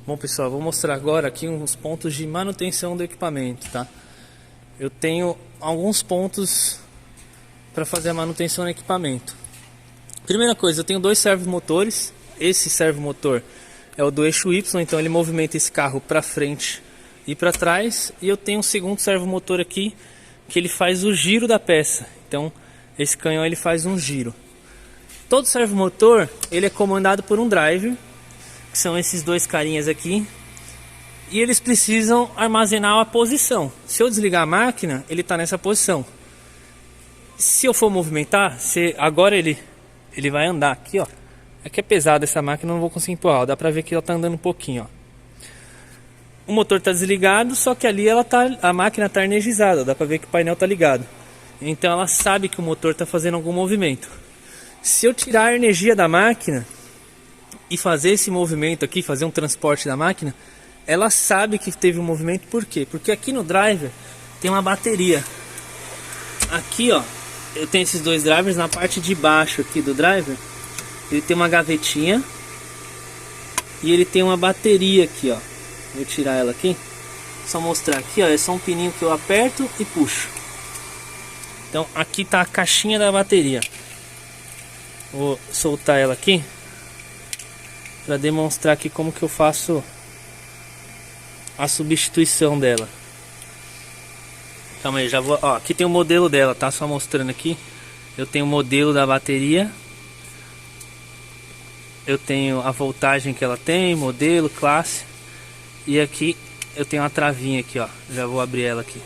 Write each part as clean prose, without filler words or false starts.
Bom pessoal, vou mostrar agora aqui uns pontos de manutenção do equipamento, tá? Eu tenho alguns pontos para fazer a manutenção do equipamento. Primeira coisa, eu tenho dois servomotores. Esse servomotor é o do eixo Y, então ele movimenta esse carro para frente e para trás. E eu tenho um segundo servomotor aqui que ele faz o giro da peça. Então esse canhão ele faz um giro. Todo servomotor ele é comandado por um driver, que são esses dois carinhas aqui, e eles precisam armazenar a posição. Se eu desligar a máquina, ele está nessa posição. Se eu for movimentar, agora ele vai andar aqui, ó. É que é pesado essa máquina, não vou conseguir empurrar. Dá pra ver que ela tá andando um pouquinho, ó. O motor tá desligado, só que ali a máquina tá energizada. Dá pra ver que o painel tá ligado. Então ela sabe que o motor tá fazendo algum movimento. Se eu tirar a energia da máquina e fazer esse movimento aqui, fazer um transporte da máquina, ela sabe que teve um movimento. Por quê? Porque aqui no driver tem uma bateria. Aqui, ó, eu tenho esses dois drivers. Na parte de baixo aqui do driver, ele tem uma gavetinha e ele tem uma bateria aqui, ó. Vou tirar ela aqui, só mostrar aqui, ó. É só um pininho que eu aperto e puxo. Então aqui tá a caixinha da bateria. Vou soltar ela aqui para demonstrar aqui como que eu faço a substituição dela. Calma aí, já vou. Ó, aqui tem o modelo dela, tá? Só mostrando aqui. Eu tenho o modelo da bateria. Eu tenho a voltagem que ela tem, modelo, classe. E aqui eu tenho uma travinha aqui, ó. Já vou abrir ela aqui.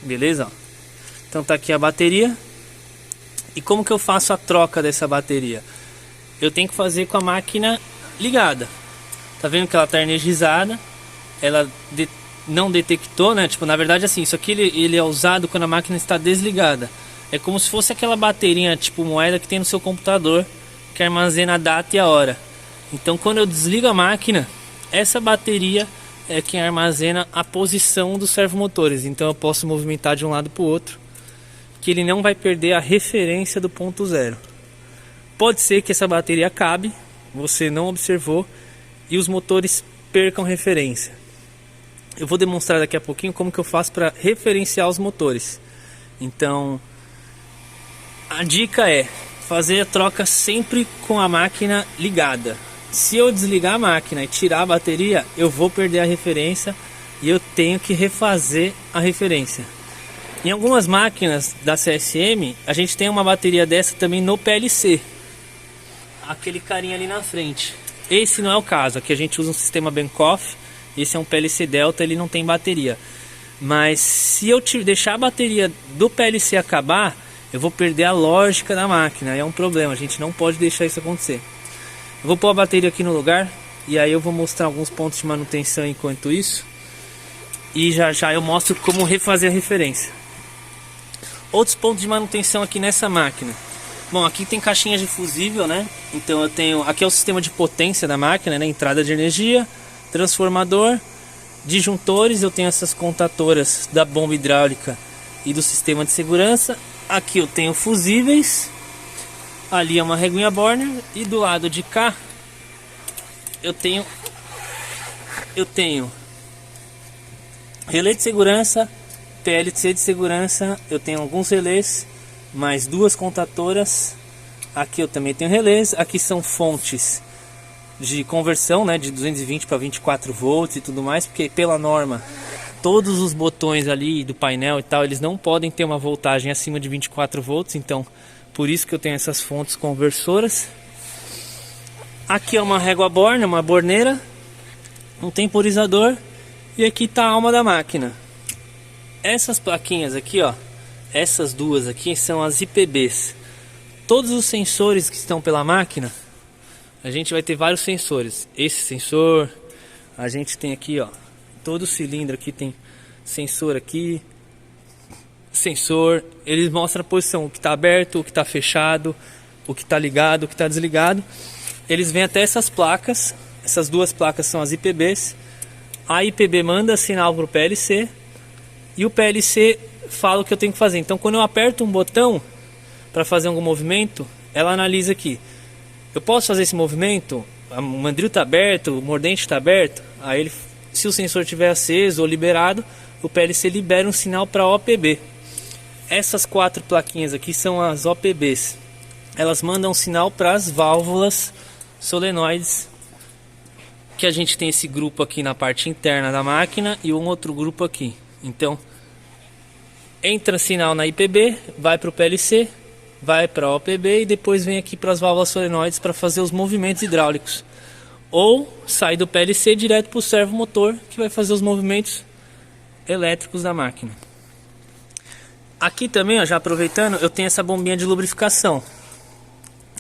Beleza? Ó. Então tá aqui a bateria. E como que eu faço a troca dessa bateria? Eu tenho que fazer com a máquina ligada. Tá vendo que ela tá energizada? Ela não detectou, né? Tipo, na verdade assim, isso aqui ele é usado quando a máquina está desligada. É como se fosse aquela bateria tipo moeda que tem no seu computador, que armazena a data e a hora. Então quando eu desligo a máquina, essa bateria é quem armazena a posição dos servomotores. Então eu posso movimentar de um lado para o outro, que ele não vai perder a referência do ponto zero. Pode ser que essa bateria acabe, você não observou, e os motores percam referência. Eu vou demonstrar daqui a pouquinho como que eu faço para referenciar os motores. Então a dica é fazer a troca sempre com a máquina ligada. Se eu desligar a máquina e tirar a bateria, eu vou perder a referência e eu tenho que refazer a referência. Em algumas máquinas da CSM, a gente tem uma bateria dessa também no PLC. Aquele carinha ali na frente. Esse não é o caso, aqui a gente usa um sistema Benkoff. Esse é um PLC Delta, ele não tem bateria. Mas se eu deixar a bateria do PLC acabar, eu vou perder a lógica da máquina. É um problema, a gente não pode deixar isso acontecer. Eu vou pôr a bateria aqui no lugar e aí eu vou mostrar alguns pontos de manutenção enquanto isso. E já já eu mostro como refazer a referência. Outros pontos de manutenção aqui nessa máquina. Bom, aqui tem caixinhas de fusível, né? Então eu tenho... Aqui é o sistema de potência da máquina, né? Entrada de energia, transformador, disjuntores. Eu tenho essas contatoras da bomba hidráulica e do sistema de segurança. Aqui eu tenho fusíveis. Ali é uma reguinha Borner. E do lado de cá eu tenho relé de segurança, PLC de segurança. Eu tenho alguns relés, mais duas contatoras. Aqui eu também tenho relés. Aqui são fontes de conversão, né, de 220 para 24 volts e tudo mais, porque pela norma todos os botões ali do painel e tal, eles não podem ter uma voltagem acima de 24 volts. Então por isso que eu tenho essas fontes conversoras. Aqui é uma régua Borner, uma borneira, um temporizador. E aqui está a alma da máquina. Essas plaquinhas aqui, ó, essas duas aqui são as IPBs. Todos os sensores que estão pela máquina, a gente vai ter vários sensores. Esse sensor, a gente tem aqui, ó, todo cilindro aqui tem sensor aqui, sensor. Eles mostram a posição, o que está aberto, o que está fechado, o que está ligado, o que está desligado. Eles vêm até essas placas. Essas duas placas são as IPBs. A IPB manda sinal para o PLC e o PLC fala o que eu tenho que fazer. Então quando eu aperto um botão para fazer algum movimento, ela analisa aqui. Eu posso fazer esse movimento, o mandril está aberto, o mordente está aberto, aí ele, se o sensor estiver aceso ou liberado, o PLC libera um sinal para OPB. Essas 4 plaquinhas aqui são as OPBs. Elas mandam um sinal para as válvulas solenoides, que a gente tem esse grupo aqui na parte interna da máquina e um outro grupo aqui. Então, entra sinal na IPB, vai para o PLC, vai para a OPB e depois vem aqui para as válvulas solenoides para fazer os movimentos hidráulicos. Ou sai do PLC direto para o servomotor, que vai fazer os movimentos elétricos da máquina. Aqui também, ó, já aproveitando, eu tenho essa bombinha de lubrificação.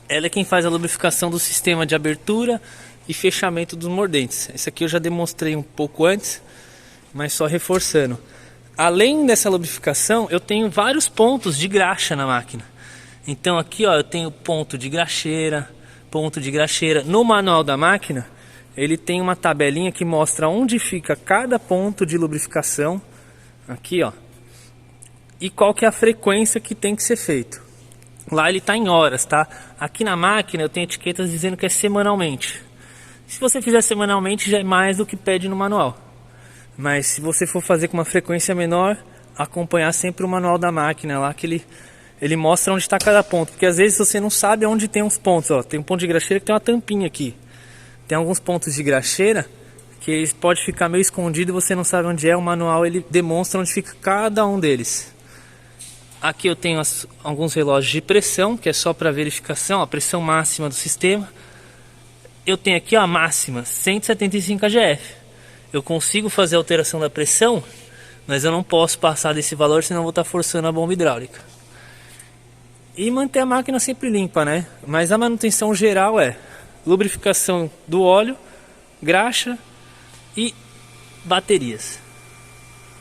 Ela é quem faz a lubrificação do sistema de abertura e fechamento dos mordentes. Esse aqui eu já demonstrei um pouco antes, mas só reforçando. Além dessa lubrificação, eu tenho vários pontos de graxa na máquina. Então aqui, ó, eu tenho ponto de graxeira. No manual da máquina, ele tem uma tabelinha que mostra onde fica cada ponto de lubrificação. Aqui, ó. E qual que é a frequência que tem que ser feito. Lá ele está em horas, tá? Aqui na máquina eu tenho etiquetas dizendo que é semanalmente. Se você fizer semanalmente já é mais do que pede no manual. Mas se você for fazer com uma frequência menor, acompanhar sempre o manual da máquina lá, que ele mostra onde está cada ponto. Porque às vezes você não sabe onde tem uns pontos. Ó, tem um ponto de graxeira que tem uma tampinha aqui. Tem alguns pontos de graxeira que pode ficar meio escondido e você não sabe onde é. O manual ele demonstra onde fica cada um deles. Aqui eu tenho alguns relógios de pressão, que é só para verificação, a pressão máxima do sistema. Eu tenho aqui a máxima, 175 AGF. Eu consigo fazer a alteração da pressão, mas eu não posso passar desse valor, senão eu vou estar forçando a bomba hidráulica. E manter a máquina sempre limpa, né? Mas a manutenção geral é lubrificação do óleo, graxa e baterias.